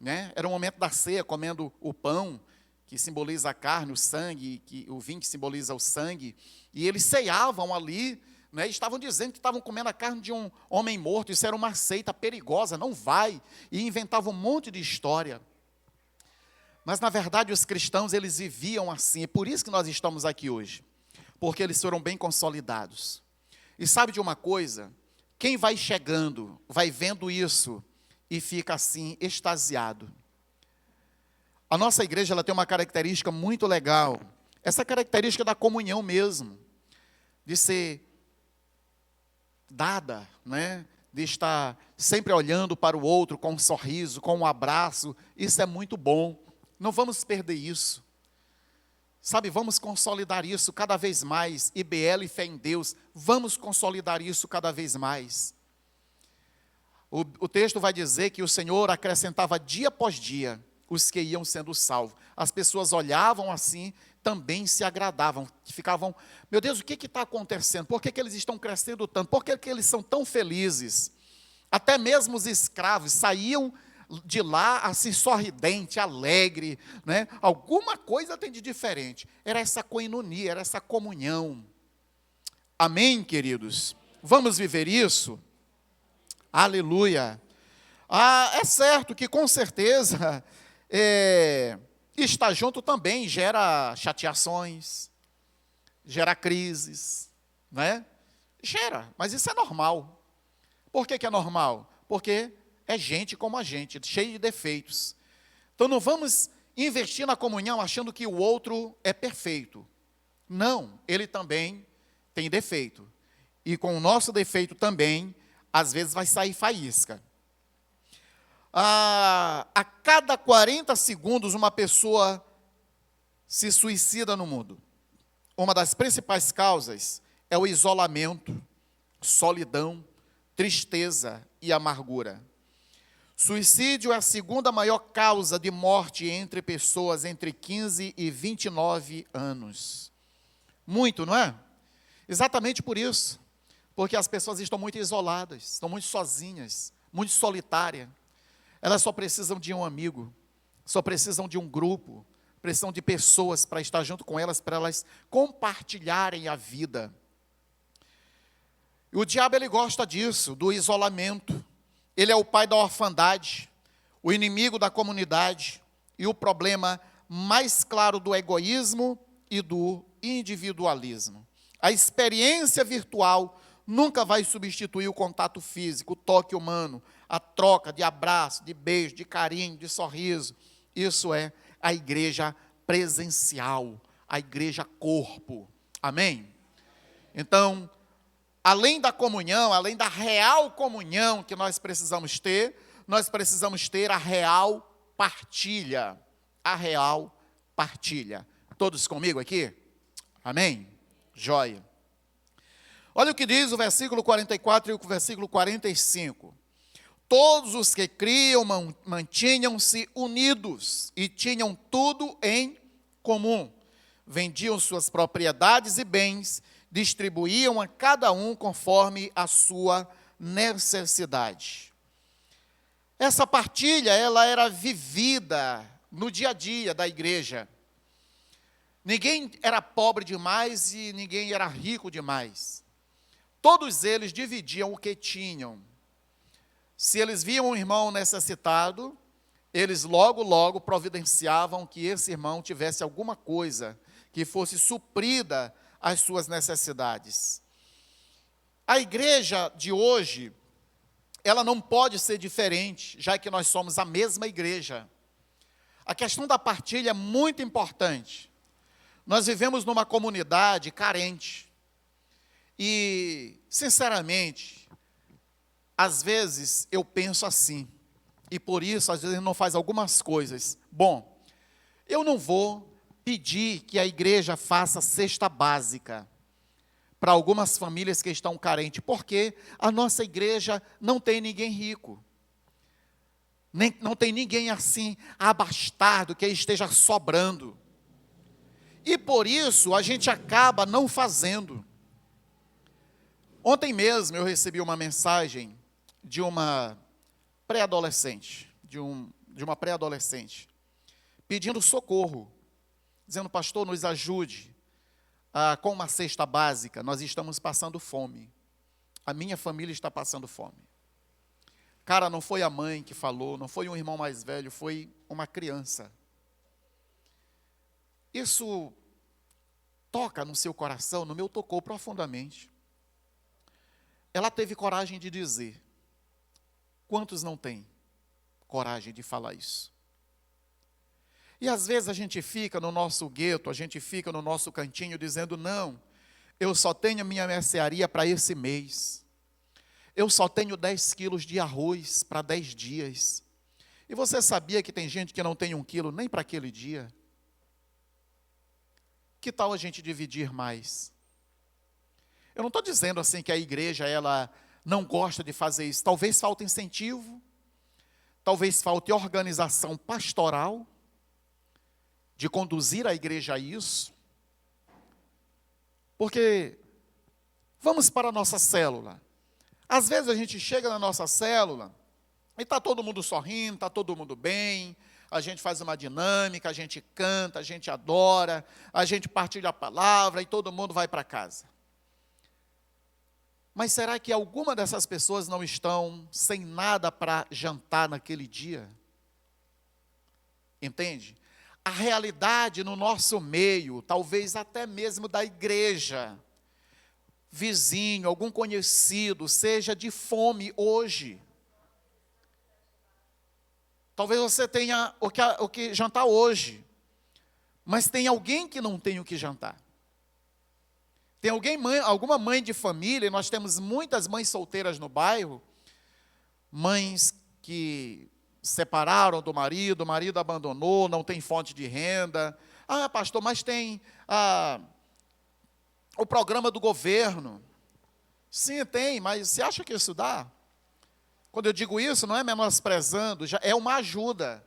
Né? Era o momento da ceia, comendo o pão, que simboliza a carne, o sangue, o vinho que simboliza o sangue. E eles ceiavam ali, né? Estavam dizendo que estavam comendo a carne de um homem morto. Isso era uma seita perigosa, não vai. E inventavam um monte de história. Mas, na verdade, os cristãos, eles viviam assim. É por isso que nós estamos aqui hoje. Porque eles foram bem consolidados. E sabe de uma coisa? Quem vai chegando, vai vendo isso e fica assim, extasiado. A nossa igreja ela tem uma característica muito legal. Essa característica da comunhão mesmo. De ser dada, né? De estar sempre olhando para o outro com um sorriso, com um abraço. Isso é muito bom. Não vamos perder isso. Sabe, vamos consolidar isso cada vez mais. IBL e Fé em Deus, vamos consolidar isso cada vez mais. O texto vai dizer que o Senhor acrescentava dia após dia os que iam sendo salvos. As pessoas olhavam assim, também se agradavam, ficavam, meu Deus, o que está acontecendo? Por que eles estão crescendo tanto? Por que eles são tão felizes? Até mesmo os escravos saíam de lá assim, sorridente, alegre, né? Alguma coisa tem de diferente. Era essa coinonia, era essa comunhão. Amém, queridos? Vamos viver isso? Aleluia. É certo que com certeza estar junto também gera chateações, gera crises, né? Gera, mas isso é normal. Por que é normal? Porque é gente como a gente, cheio de defeitos. Então não vamos investir na comunhão achando que o outro é perfeito. Não, ele também tem defeito. E com o nosso defeito também, às vezes vai sair faísca. A cada 40 segundos uma pessoa se suicida no mundo. Uma das principais causas é o isolamento, solidão, tristeza e amargura. Suicídio é a segunda maior causa de morte entre pessoas entre 15 e 29 anos. Muito, não é? Exatamente por isso. Porque as pessoas estão muito isoladas, estão muito sozinhas, muito solitárias. Elas só precisam de um amigo, só precisam de um grupo, precisam de pessoas para estar junto com elas, para elas compartilharem a vida. E o diabo, ele gosta disso, do isolamento. Ele é o pai da orfandade, o inimigo da comunidade e o problema mais claro do egoísmo e do individualismo. A experiência virtual nunca vai substituir o contato físico, o toque humano, a troca de abraço, de beijo, de carinho, de sorriso. Isso é a igreja presencial, a igreja corpo. Amém? Então, além da comunhão, além da real comunhão que nós precisamos ter a real partilha. A real partilha. Todos comigo aqui? Amém? Joia. Olha o que diz o versículo 44 e o versículo 45. Todos os que criam mantinham-se unidos e tinham tudo em comum. Vendiam suas propriedades e bens, distribuíam a cada um conforme a sua necessidade. Essa partilha, ela era vivida no dia a dia da igreja. Ninguém era pobre demais e ninguém era rico demais. Todos eles dividiam o que tinham. Se eles viam um irmão necessitado, eles logo providenciavam que esse irmão tivesse alguma coisa que fosse suprida as suas necessidades. A igreja de hoje, ela não pode ser diferente, já que nós somos a mesma igreja. A questão da partilha é muito importante. Nós vivemos numa comunidade carente. E, sinceramente, às vezes eu penso assim, e por isso, às vezes, não faz algumas coisas. Bom, eu não vou pedir que a igreja faça cesta básica para algumas famílias que estão carentes, porque a nossa igreja não tem ninguém rico. Não tem ninguém assim abastado, que esteja sobrando. E por isso a gente acaba não fazendo. Ontem mesmo eu recebi uma mensagem de uma pré-adolescente, de uma pré-adolescente, pedindo socorro, dizendo: pastor, nos ajude com uma cesta básica, nós estamos passando fome. A minha família está passando fome. Cara, não foi a mãe que falou, não foi um irmão mais velho, foi uma criança. Isso toca no seu coração, no meu tocou profundamente. Ela teve coragem de dizer. Quantos não têm coragem de falar isso? E às vezes a gente fica no nosso gueto, a gente fica no nosso cantinho dizendo: não, eu só tenho a minha mercearia para esse mês. Eu só tenho 10 quilos de arroz para 10 dias. E você sabia que tem gente que não tem 1 quilo nem para aquele dia? Que tal a gente dividir mais? Eu não estou dizendo assim que a igreja, ela não gosta de fazer isso. Talvez falte incentivo, talvez falte organização pastoral, de conduzir a igreja a isso. Porque, vamos para a nossa célula. Às vezes a gente chega na nossa célula, e está todo mundo sorrindo, está todo mundo bem, a gente faz uma dinâmica, a gente canta, a gente adora, a gente partilha a palavra e todo mundo vai para casa. Mas será que alguma dessas pessoas não estão sem nada para jantar naquele dia? Entende? A realidade no nosso meio, talvez até mesmo da igreja, vizinho, algum conhecido, seja de fome hoje. Talvez você tenha o que jantar hoje, mas tem alguém que não tem o que jantar. Tem alguma mãe de família, e nós temos muitas mães solteiras no bairro, mães que separaram do marido, o marido abandonou, não tem fonte de renda. Ah, pastor, mas tem o programa do governo. Sim, tem, mas você acha que isso dá? Quando eu digo isso, não é menosprezando, já é uma ajuda.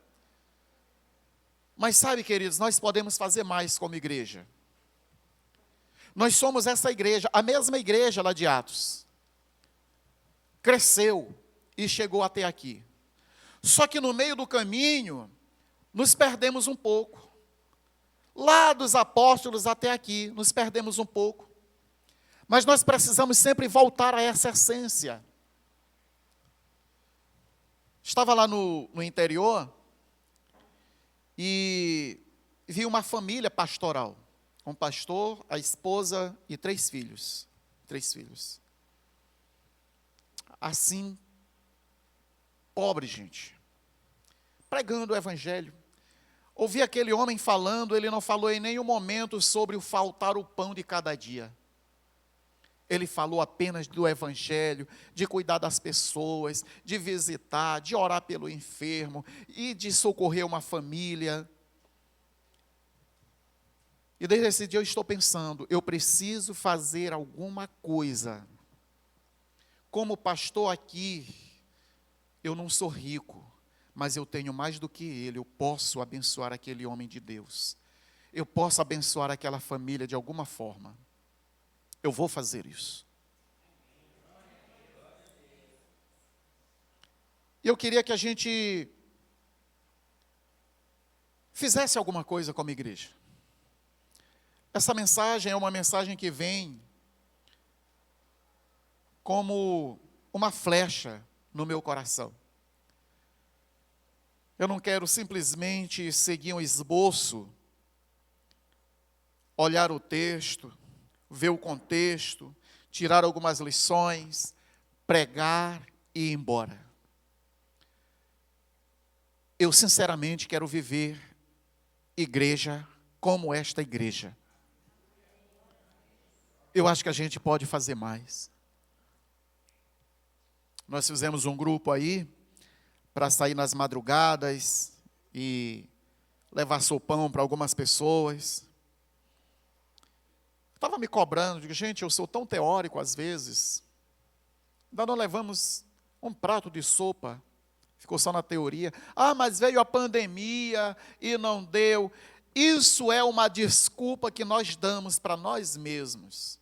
Mas sabe, queridos, nós podemos fazer mais como igreja. Nós somos essa igreja, a mesma igreja lá de Atos. Cresceu e chegou até aqui. Só que no meio do caminho, nos perdemos um pouco. Lá dos apóstolos até aqui, nos perdemos um pouco. Mas nós precisamos sempre voltar a essa essência. Estava lá no interior e vi uma família pastoral. Um pastor, a esposa e 3 filhos. 3 filhos. Assim, pobre, gente. Pregando o evangelho. Ouvi aquele homem falando, ele não falou em nenhum momento sobre o faltar o pão de cada dia. Ele falou apenas do evangelho, de cuidar das pessoas, de visitar, de orar pelo enfermo e de socorrer uma família. E desde esse dia eu estou pensando, eu preciso fazer alguma coisa. Como pastor aqui, eu não sou rico, mas eu tenho mais do que ele, eu posso abençoar aquele homem de Deus. Eu posso abençoar aquela família de alguma forma. Eu vou fazer isso. E eu queria que a gente fizesse alguma coisa como igreja. Essa mensagem é uma mensagem que vem como uma flecha no meu coração. Eu não quero simplesmente seguir um esboço, olhar o texto, ver o contexto, tirar algumas lições, pregar e ir embora. Eu sinceramente quero viver igreja como esta igreja. Eu acho que a gente pode fazer mais. Nós fizemos um grupo aí para sair nas madrugadas e levar sopão para algumas pessoas. Estava me cobrando, digo, gente, eu sou tão teórico às vezes. Ainda não levamos um prato de sopa, ficou só na teoria. Ah, mas veio a pandemia e não deu. Isso é uma desculpa que nós damos para nós mesmos,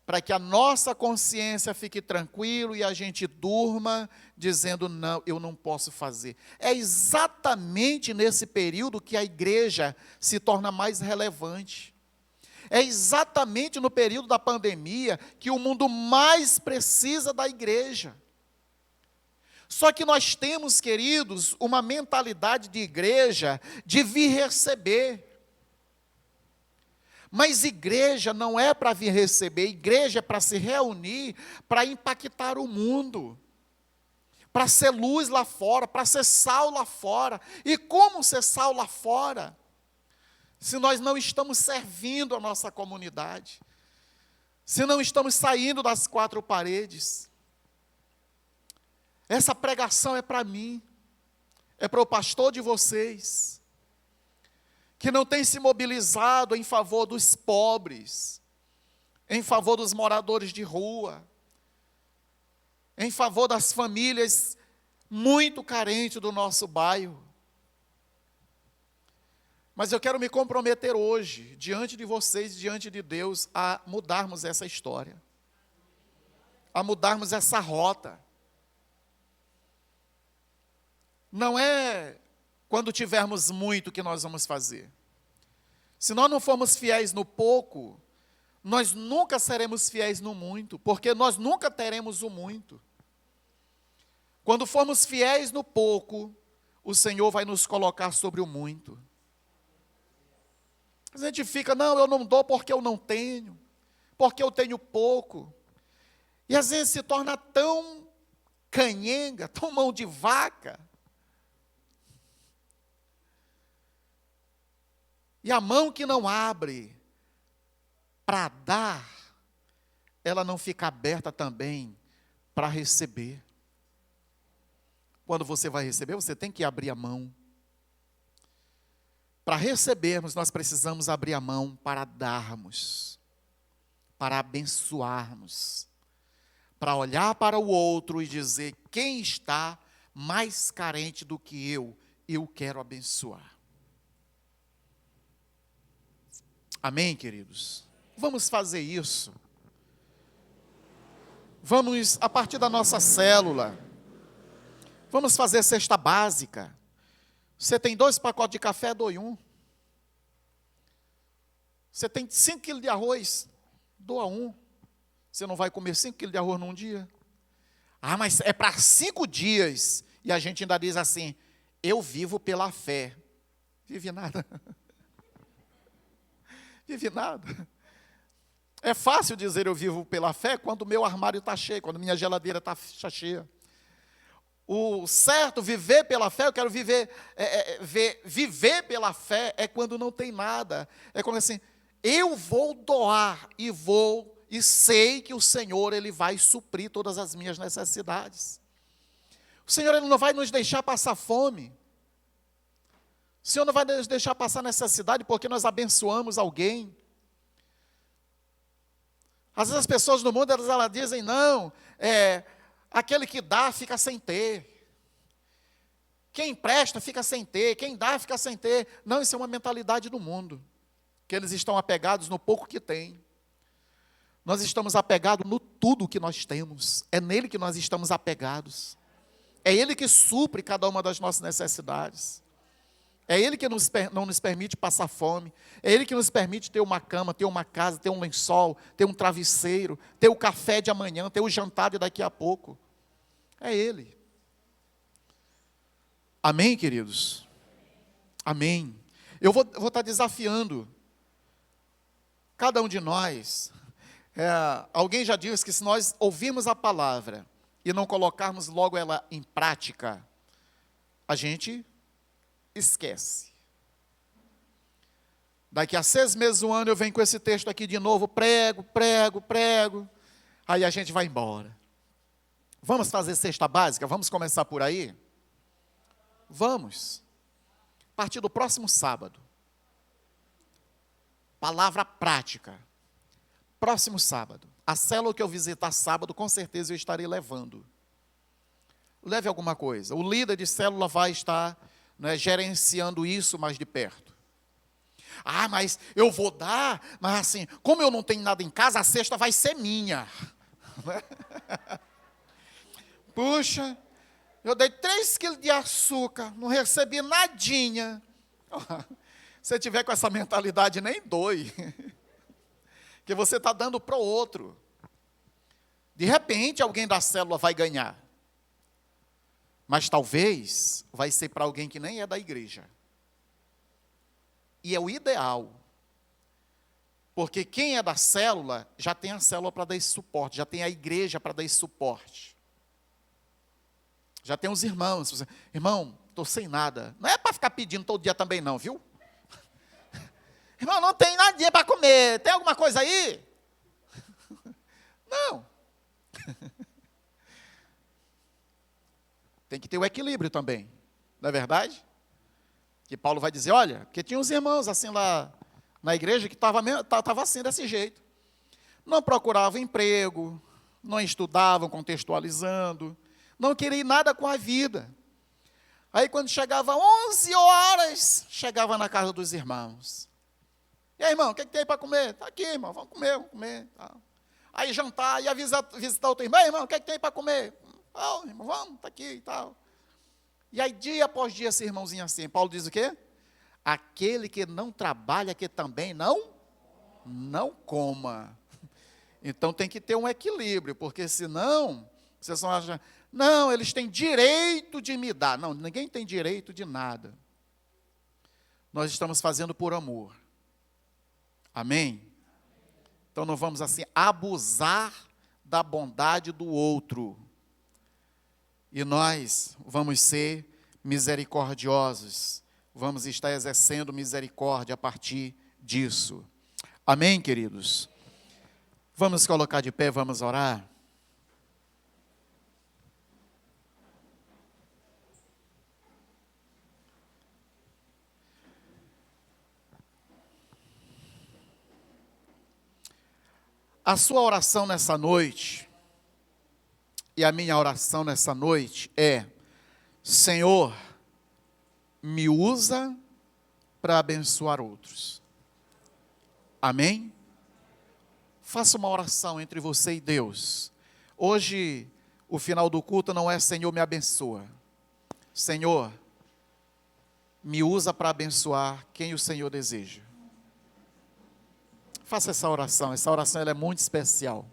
para que a nossa consciência fique tranquila e a gente durma dizendo, não, eu não posso fazer. É exatamente nesse período que a igreja se torna mais relevante. É exatamente no período da pandemia que o mundo mais precisa da igreja. Só que nós temos, queridos, uma mentalidade de igreja de vir receber. Mas igreja não é para vir receber, igreja é para se reunir, para impactar o mundo, para ser luz lá fora, para ser sal lá fora. E como ser sal lá fora? Se nós não estamos servindo a nossa comunidade, se não estamos saindo das 4 paredes. Essa pregação é para mim, é para o pastor de vocês, que não tem se mobilizado em favor dos pobres, em favor dos moradores de rua, em favor das famílias muito carentes do nosso bairro. Mas eu quero me comprometer hoje, diante de vocês, diante de Deus, a mudarmos essa história, a mudarmos essa rota. Não é quando tivermos muito que nós vamos fazer. Se nós não formos fiéis no pouco, nós nunca seremos fiéis no muito, porque nós nunca teremos o muito. Quando formos fiéis no pouco, o Senhor vai nos colocar sobre o muito. A gente fica, não, eu não dou porque eu não tenho, porque eu tenho pouco. E às vezes se torna tão canhenga, tão mão de vaca. E a mão que não abre para dar, ela não fica aberta também para receber. Quando você vai receber, você tem que abrir a mão. Para recebermos, nós precisamos abrir a mão para darmos, para abençoarmos, para olhar para o outro e dizer: quem está mais carente do que eu quero abençoar. Amém, queridos? Vamos fazer isso. Vamos, a partir da nossa célula, vamos fazer cesta básica. Você tem 2 pacotes de café, doe 1. Você tem 5 quilos de arroz, doa 1. Você não vai comer 5 quilos de arroz num dia? Ah, mas é para 5 dias. E a gente ainda diz assim: eu vivo pela fé. Vive nada. Vive nada. É fácil dizer eu vivo pela fé quando o meu armário está cheio, quando minha geladeira está cheia. O certo, viver pela fé, eu quero viver, viver pela fé é quando não tem nada. É quando assim, eu vou doar e sei que o Senhor, Ele vai suprir todas as minhas necessidades. O Senhor, Ele não vai nos deixar passar fome. O Senhor não vai nos deixar passar necessidade porque nós abençoamos alguém. Às vezes as pessoas no mundo, elas dizem: não, aquele que dá fica sem ter. Quem empresta fica sem ter, quem dá fica sem ter. Não, isso é uma mentalidade do mundo, que eles estão apegados no pouco que têm. Nós estamos apegados no tudo que nós temos, é nele que nós estamos apegados. É Ele que supre cada uma das nossas necessidades. É Ele que não nos permite passar fome. É Ele que nos permite ter uma cama, ter uma casa, ter um lençol, ter um travesseiro, ter o café de amanhã, ter o jantar de daqui a pouco. É Ele. Amém, queridos? Amém. Eu vou estar desafiando cada um de nós. Alguém já disse que se nós ouvirmos a palavra e não colocarmos logo ela em prática, a gente esquece. Daqui a 6 meses, 1 ano, eu venho com esse texto aqui de novo, prego, aí a gente vai embora. Vamos fazer cesta básica? Vamos começar por aí? Vamos. A partir do próximo sábado. Palavra prática. Próximo sábado. A célula que eu visitar sábado, com certeza eu estarei levando. Leve alguma coisa. O líder de célula vai estar gerenciando isso mais de perto. Ah, mas eu vou dar, mas assim, como eu não tenho nada em casa, a cesta vai ser minha. Puxa, eu dei 3 quilos de açúcar, não recebi nadinha. Se tiver com essa mentalidade, nem doe. Que você está dando para o outro. De repente, alguém da célula vai ganhar. Mas talvez vai ser para alguém que nem é da igreja. E é o ideal. Porque quem é da célula, já tem a célula para dar esse suporte, já tem a igreja para dar esse suporte. Já tem os irmãos. Irmão, estou sem nada. Não é para ficar pedindo todo dia também não, viu? Irmão, não tem nadinha para comer. Tem alguma coisa aí? Não. Tem que ter o equilíbrio também, não é verdade? Que Paulo vai dizer, olha, porque tinha uns irmãos assim lá na igreja que estava assim, desse jeito. Não procuravam emprego, não estudavam contextualizando, não queriam nada com a vida. Aí quando chegava 11 horas, chegava na casa dos irmãos. E aí, irmão, o que tem para comer? Está aqui, irmão, vamos comer. Tá. Aí jantar, ia visitar outro irmão, irmão, o que tem para comer? Oh, irmão, vamos, está aqui e tal. E aí, dia após dia, esse irmãozinho assim, Paulo diz o quê? Aquele que não trabalha, que também não coma. Então, tem que ter um equilíbrio, porque senão, vocês vão achar, não, eles têm direito de me dar. Não, ninguém tem direito de nada. Nós estamos fazendo por amor. Amém? Então, não vamos assim abusar da bondade do outro. E nós vamos ser misericordiosos. Vamos estar exercendo misericórdia a partir disso. Amém, queridos? Vamos colocar de pé, vamos orar? A sua oração nessa noite e a minha oração nessa noite é: Senhor, me usa para abençoar outros. Amém? Faça uma oração entre você e Deus. Hoje, o final do culto não é Senhor, me abençoa. Senhor, me usa para abençoar quem o Senhor deseja. Faça essa oração ela é muito especial.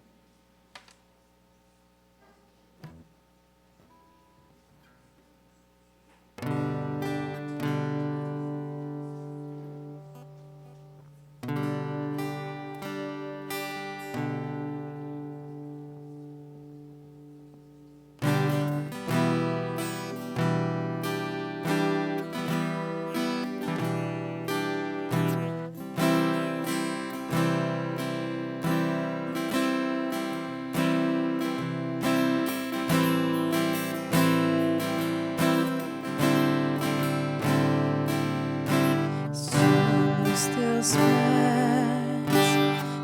Teus pés,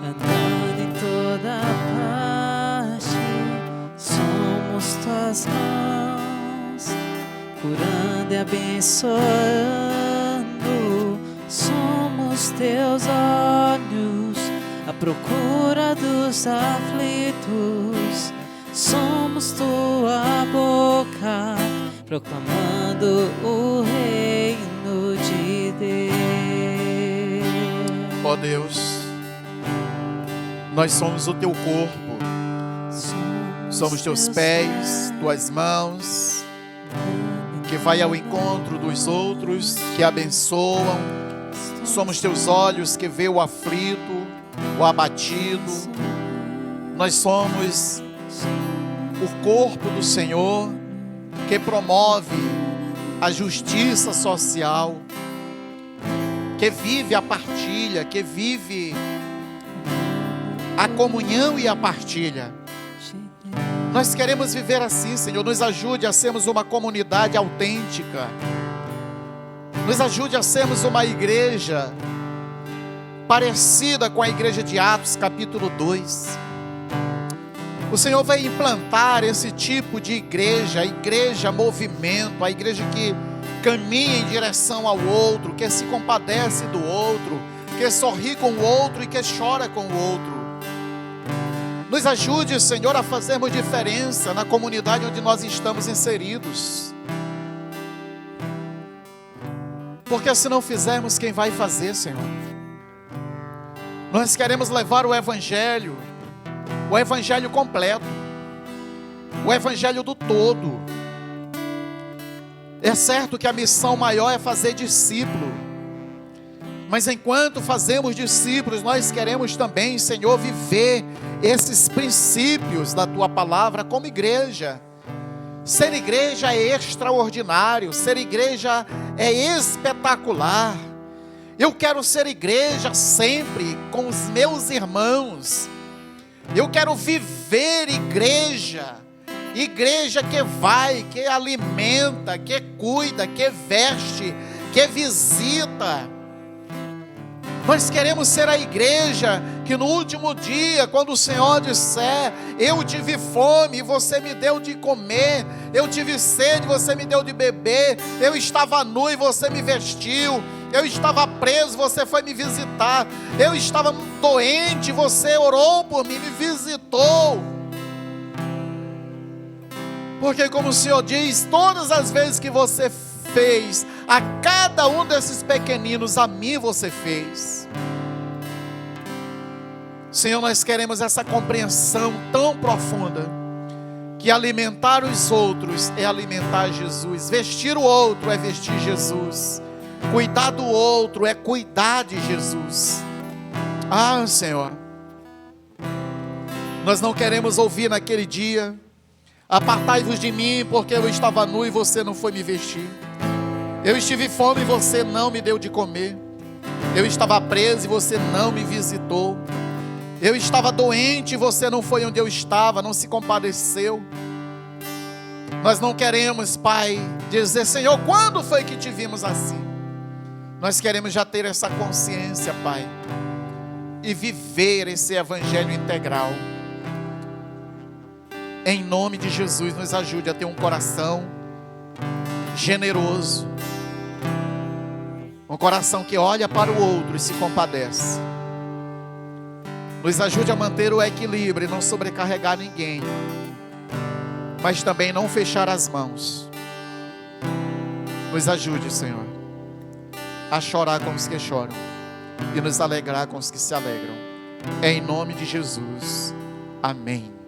andando em toda parte, somos tuas mãos, curando e abençoando, somos teus olhos, à procura dos aflitos, somos tua boca, proclamando o reino de Deus. Ó Deus, nós somos o teu corpo, somos teus pés, tuas mãos, que vai ao encontro dos outros, que abençoam. Somos teus olhos que vê o aflito, o abatido. Nós somos o corpo do Senhor, que promove a justiça social, que vive a partilha, que vive a comunhão e a partilha. Nós queremos viver assim, Senhor. Nos ajude a sermos uma comunidade autêntica. Nos ajude a sermos uma igreja parecida com a igreja de Atos, capítulo 2. O Senhor vai implantar esse tipo de igreja, a igreja movimento, a igreja que caminha em direção ao outro, que se compadece do outro, que sorri com o outro e que chora com o outro. Nos ajude, Senhor, a fazermos diferença na comunidade onde nós estamos inseridos. Porque se não fizermos, quem vai fazer, Senhor? Nós queremos levar o Evangelho completo, o Evangelho do todo. É certo que a missão maior é fazer discípulo, mas enquanto fazemos discípulos, nós queremos também, Senhor, viver esses princípios da Tua Palavra como igreja. Ser igreja é extraordinário, ser igreja é espetacular. Eu quero ser igreja sempre com os meus irmãos. Eu quero viver igreja que vai, que alimenta, que cuida, que veste, que visita. Nós queremos ser a igreja que no último dia, quando o Senhor disser: eu tive fome e você me deu de comer, eu tive sede e você me deu de beber, eu estava nu e você me vestiu, eu estava preso, você foi me visitar, eu estava doente, você orou por mim, me visitou. Porque como o Senhor diz, todas as vezes que você fez a cada um desses pequeninos, a mim você fez. Senhor, nós queremos essa compreensão tão profunda, que alimentar os outros é alimentar Jesus, vestir o outro é vestir Jesus, cuidar do outro é cuidar de Jesus. Ah, Senhor, nós não queremos ouvir naquele dia: apartai-vos de mim, porque eu estava nu e você não foi me vestir. Eu estive fome e você não me deu de comer. Eu estava preso e você não me visitou. Eu estava doente e você não foi onde eu estava, não se compadeceu. Nós não queremos, Pai, dizer: Senhor, quando foi que te vimos assim? Nós queremos já ter essa consciência, Pai, e viver esse evangelho integral. Em nome de Jesus, nos ajude a ter um coração generoso, um coração que olha para o outro e se compadece. Nos ajude a manter o equilíbrio e não sobrecarregar ninguém, mas também não fechar as mãos. Nos ajude, Senhor, a chorar com os que choram e nos alegrar com os que se alegram. Em nome de Jesus. Amém.